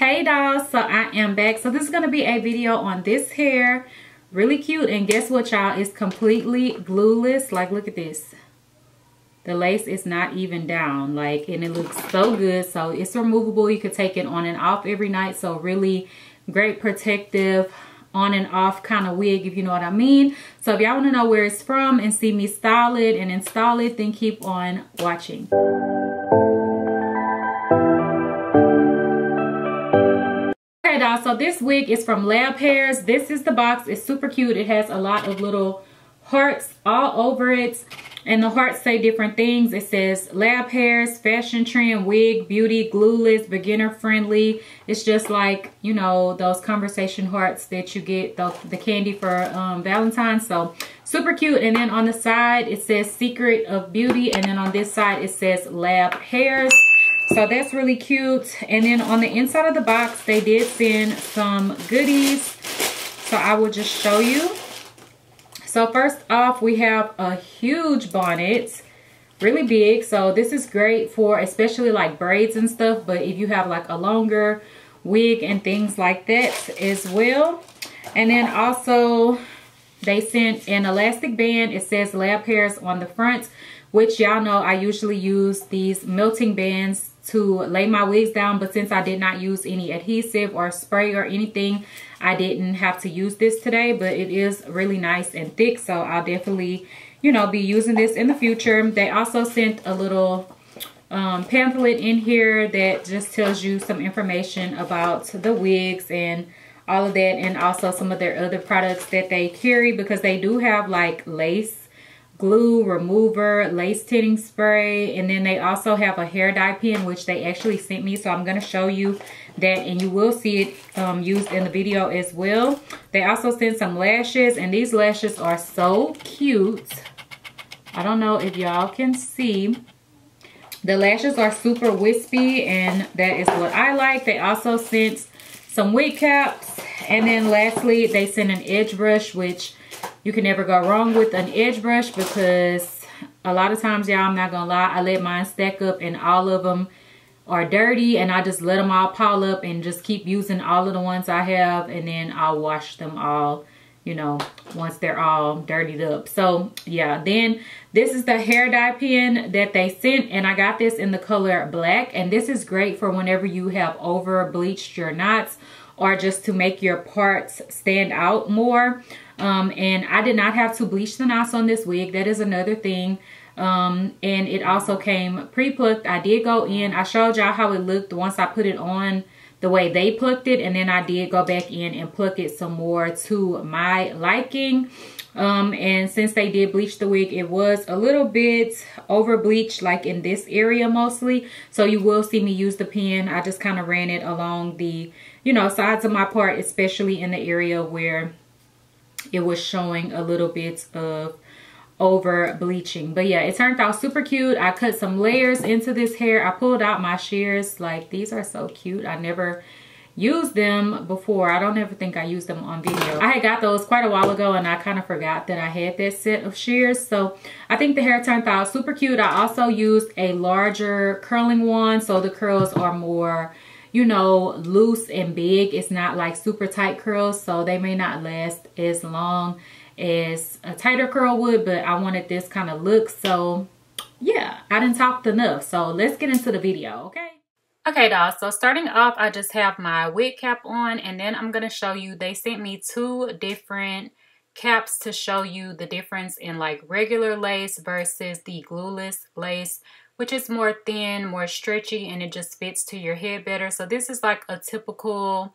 Hey dolls, so I am back. So this is going to be a video on this hair. Really cute, and guess what, y'all? It's completely glueless. Like, look at this. The lace is not even down, like, and it looks so good. So it's removable. You could take it on and off every night. So really great protective on and off kind of wig, if you know what I mean. So if y'all want to know where it's from and see me style it and install it, then keep on watching. Okay, dolls, so this wig is from Labhairs. This is the box. It's super cute. It has a lot of little hearts all over it, and the hearts say different things. It says Labhairs, fashion trend, wig, beauty, glueless, beginner friendly. It's just like, you know, those conversation hearts that you get, the candy for Valentine's. So super cute. And then on the side it says secret of beauty, and then on this side it says Labhairs. So that's really cute. And then on the inside of the box, they did send some goodies. So I will just show you. So first off, we have a huge bonnet, really big. So this is great for especially like braids and stuff, but if you have like a longer wig and things like that as well. And then also they sent an elastic band. It says Labhairs on the front, which y'all know I usually use these melting bands to lay my wigs down, but since I did not use any adhesive or spray or anything, I didn't have to use this today. But it is really nice and thick, so I'll definitely, you know, be using this in the future. They also sent a little pamphlet in here that just tells you some information about the wigs and all of that, and also some of their other products that they carry, because they do have like lace glue remover, lace tinting spray, and then they also have a hair dye pen, which they actually sent me. So I'm going to show you that, and you will see it used in the video as well. They also sent some lashes, and these lashes are so cute. I don't know if y'all can see. The lashes are super wispy, and that is what I like. They also sent some wig caps, and then lastly they sent an edge brush, which you can never go wrong with an edge brush, because a lot of times, y'all, I'm not gonna lie, I let mine stack up and all of them are dirty, and I just let them all pile up and just keep using all of the ones I have, and then I'll wash them all, you know, once they're all dirtied up. So yeah, then this is the hair dye pen that they sent, and I got this in the color black, and this is great for whenever you have over bleached your knots or just to make your parts stand out more. And I did not have to bleach the knots on this wig. That is another thing. And it also came pre-plucked. I did go in, I showed y'all how it looked once I put it on the way they plucked it, and then I did go back in and pluck it some more to my liking. And since they did bleach the wig, it was a little bit over bleached, like in this area mostly. So you will see me use the pen. I just kind of ran it along the, you know, sides of my part, especially in the area where it was showing a little bit of over bleaching. But yeah, it turned out super cute. I cut some layers into this hair. I pulled out my shears. Like, these are so cute. I never used them before. I don't ever think I used them on video. I had got those quite a while ago, and I kind of forgot that I had that set of shears. So I think the hair turned out super cute. I also used a larger curling wand, so the curls are more, you know, loose and big. It's not like super tight curls, so they may not last as long as a tighter curl would, but I wanted this kind of look. So yeah, I done talked enough, so let's get into the video. Okay dolls, so starting off, I just have my wig cap on, and then I'm gonna show you, they sent me two different caps to show you the difference in like regular lace versus the glueless lace, which is more thin, more stretchy, and it just fits to your head better. So this is like a typical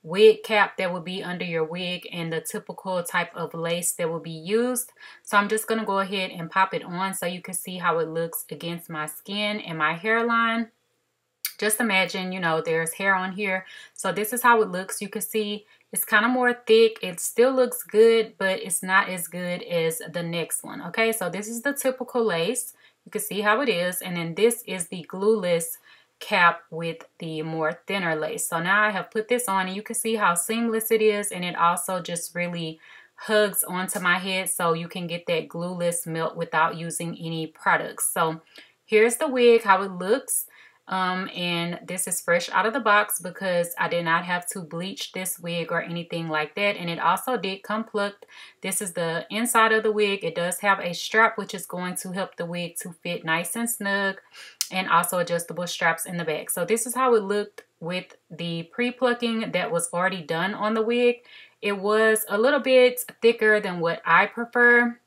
wig cap that would be under your wig, and the typical type of lace that will be used. So I'm just gonna go ahead and pop it on so you can see how it looks against my skin and my hairline. Just imagine, you know, there's hair on here. So this is how it looks. You can see it's kind of more thick. It still looks good, but it's not as good as the next one. Okay, so this is the typical lace. You can see how it is. And then this is the glueless cap with the more thinner lace. So now I have put this on, and you can see how seamless it is. And it also just really hugs onto my head, so you can get that glueless melt without using any products. So here's the wig, how it looks. And this is fresh out of the box because I did not have to bleach this wig or anything like that. And it also did come plucked. This is the inside of the wig. It does have a strap, which is going to help the wig to fit nice and snug, and also adjustable straps in the back. So this is how it looked with the pre-plucking that was already done on the wig. It was a little bit thicker than what I prefer.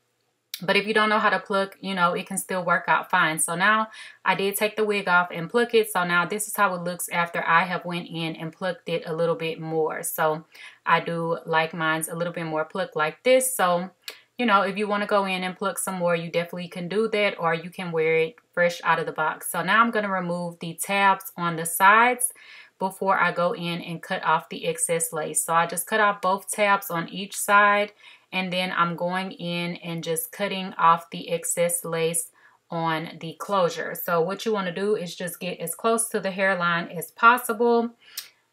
But if you don't know how to pluck, you know, it can still work out fine. So now I did take the wig off and pluck it. So now this is how it looks after I have went in and plucked it a little bit more. So I do like mine's a little bit more plucked like this. So, you know, if you want to go in and pluck some more, you definitely can do that, or you can wear it fresh out of the box. So now I'm going to remove the tabs on the sides before I go in and cut off the excess lace. So I just cut off both tabs on each side. And then I'm going in and just cutting off the excess lace on the closure. So what you want to do is just get as close to the hairline as possible,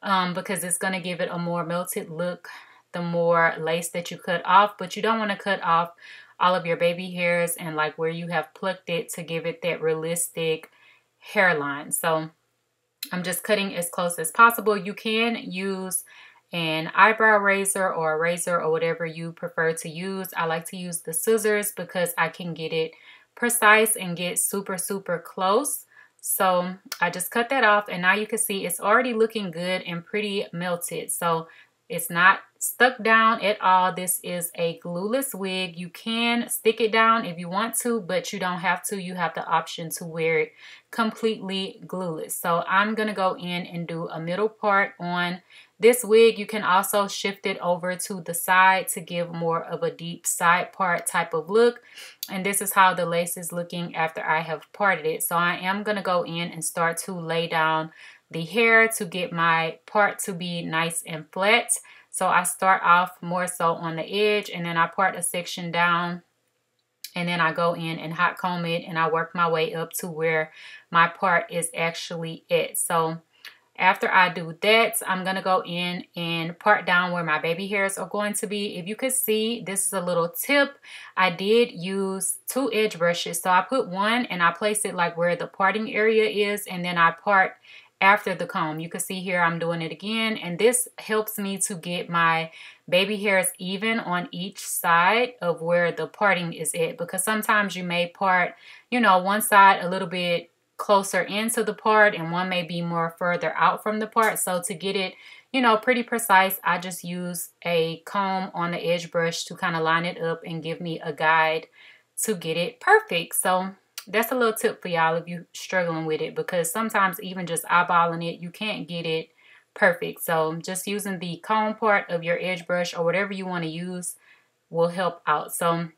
because it's going to give it a more melted look the more lace that you cut off. But you don't want to cut off all of your baby hairs and like where you have plucked it to give it that realistic hairline. So I'm just cutting as close as possible. You can use an eyebrow razor or a razor or whatever you prefer to use. I like to use the scissors because I can get it precise and get super, super close. So I just cut that off, and now you can see it's already looking good and pretty melted. So it's not stuck down at all. This is a glueless wig. You can stick it down if you want to, but you don't have to. You have the option to wear it completely glueless. So I'm going to go in and do a middle part on this wig. You can also shift it over to the side to give more of a deep side part type of look. And this is how the lace is looking after I have parted it. So I am going to go in and start to lay down the hair to get my part to be nice and flat. So I start off more so on the edge, and then I part a section down, and then I go in and hot comb it, and I work my way up to where my part is actually at. So after I do that, I'm going to go in and part down where my baby hairs are going to be. If you could see, this is a little tip. I did use 2 edge brushes. So I put one and I place it like where the parting area is, and then I part after the comb. You can see here I'm doing it again, and this helps me to get my baby hairs even on each side of where the parting is at, because sometimes you may part, you know, one side a little bit closer into the part and one may be more further out from the part. So to get it, you know, pretty precise, I just use a comb on the edge brush to kind of line it up and give me a guide to get it perfect. So that's a little tip for y'all if you're struggling with it, because sometimes even just eyeballing it, you can't get it perfect. So just using the comb part of your edge brush or whatever you want to use will help out. So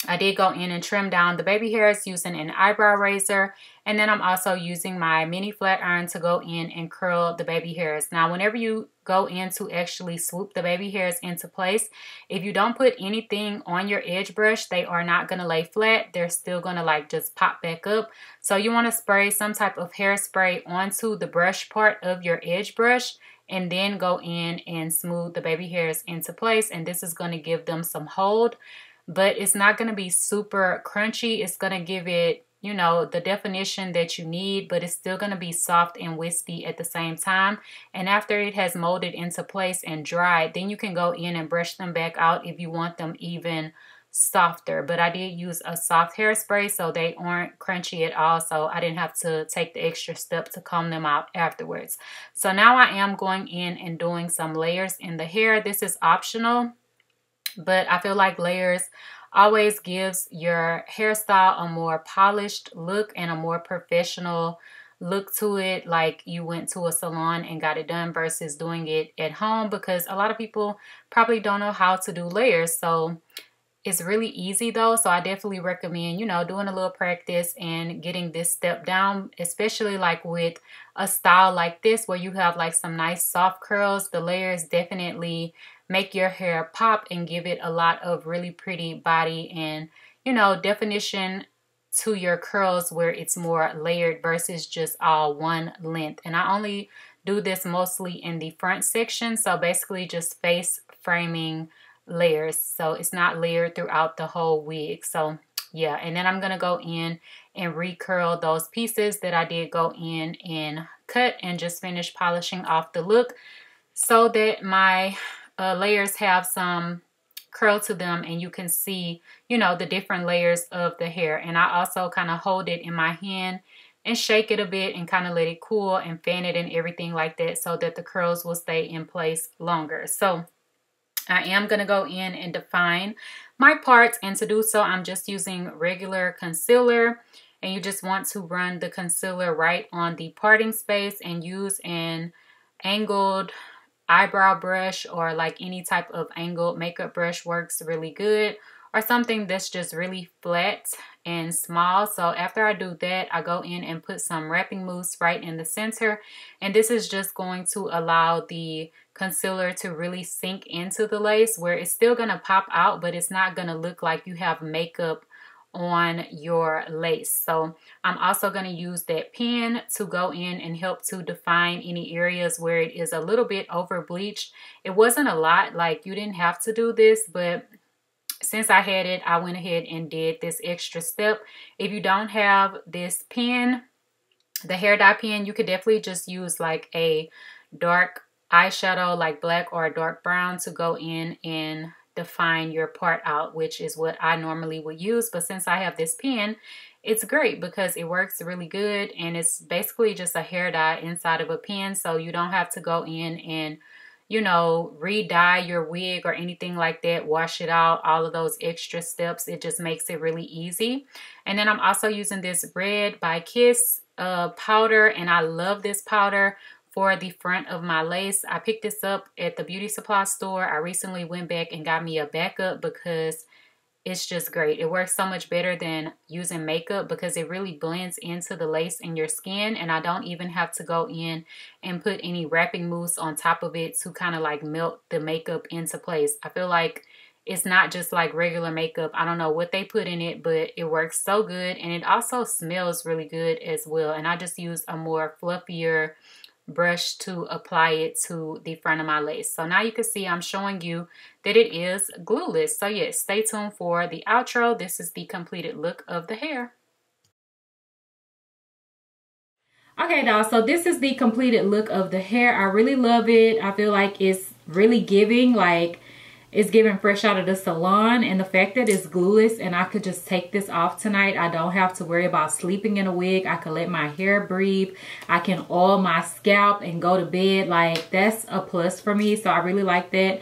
I did go in and trim down the baby hairs using an eyebrow razor, and then I'm also using my mini flat iron to go in and curl the baby hairs. Now, whenever you go in to actually swoop the baby hairs into place, if you don't put anything on your edge brush, they are not going to lay flat. They're still going to like just pop back up. So you want to spray some type of hairspray onto the brush part of your edge brush, and then go in and smooth the baby hairs into place. And this is going to give them some hold, but it's not going to be super crunchy. It's going to give it, you know, the definition that you need, but it's still going to be soft and wispy at the same time. And after it has molded into place and dried, then you can go in and brush them back out if you want them even softer. But I did use a soft hairspray, so they aren't crunchy at all. So I didn't have to take the extra step to comb them out afterwards. So now I am going in and doing some layers in the hair. This is optional, but I feel like layers always gives your hairstyle a more polished look and a more professional look to it, like you went to a salon and got it done versus doing it at home, because a lot of people probably don't know how to do layers. So it's really easy though. So I definitely recommend, you know, doing a little practice and getting this step down, especially like with a style like this where you have like some nice soft curls. The layers definitely make your hair pop and give it a lot of really pretty body and, you know, definition to your curls where it's more layered versus just all one length. And I only do this mostly in the front section. So basically just face framing layers. So it's not layered throughout the whole wig. So yeah, and then I'm going to go in and recurl those pieces that I did go in and cut, and just finish polishing off the look so that my layers have some curl to them and you can see, you know, the different layers of the hair. And I also kind of hold it in my hand and shake it a bit and kind of let it cool and fan it and everything like that so that the curls will stay in place longer. So I am going to go in and define my parts, and to do so I'm just using regular concealer, and you just want to run the concealer right on the parting space and use an angled eyebrow brush, or like any type of angled makeup brush works really good, or something that's just really flat and small. So after I do that, I go in and put some wrapping mousse right in the center, and this is just going to allow the concealer to really sink into the lace, where it's still going to pop out, but it's not going to look like you have makeup on your lace. So I'm also going to use that pen to go in and help to define any areas where it is a little bit over bleached. It wasn't a lot, like you didn't have to do this, but since I had it, I went ahead and did this extra step. If you don't have this pen, the hair dye pen, you could definitely just use like a dark eyeshadow, like black or a dark brown, to go in and define your part out, which is what I normally would use. But since I have this pen, it's great because it works really good, and it's basically just a hair dye inside of a pen, so you don't have to go in and, you know, re-dye your wig or anything like that, wash it out, all of those extra steps. It just makes it really easy. And then I'm also using this Red by Kiss powder, and I love this powder for the front of my lace. I picked this up at the beauty supply store. I recently went back and got me a backup because it's just great. It works so much better than using makeup because it really blends into the lace in your skin, and I don't even have to go in and put any wrapping mousse on top of it to kind of like melt the makeup into place. I feel like it's not just like regular makeup. I don't know what they put in it, but it works so good, and it also smells really good as well. And I just use a more fluffier brush to apply it to the front of my lace. So now you can see I'm showing you that it is glueless. So yes, stay tuned for the outro. This is the completed look of the hair. Okay, dolls, so this is the completed look of the hair. I really love it. I feel like it's really giving, like it's giving fresh out of the salon, and the fact that it's glueless and I could just take this off tonight. I don't have to worry about sleeping in a wig. I can let my hair breathe. I can oil my scalp and go to bed. Like, that's a plus for me, so I really like that.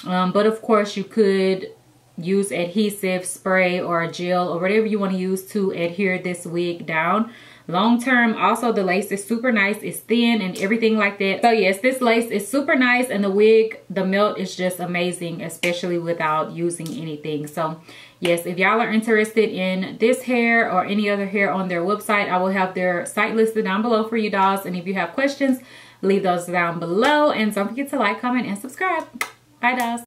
But of course you could use adhesive spray or a gel or whatever you want to use to adhere this wig down long term. Also, the lace is super nice. It's thin and everything like that. So yes, this lace is super nice, and the wig, the melt is just amazing, especially without using anything. So yes, if y'all are interested in this hair or any other hair on their website, I will have their site listed down below for you dolls. And if you have questions, leave those down below, and don't forget to like, comment, and subscribe. Bye dolls.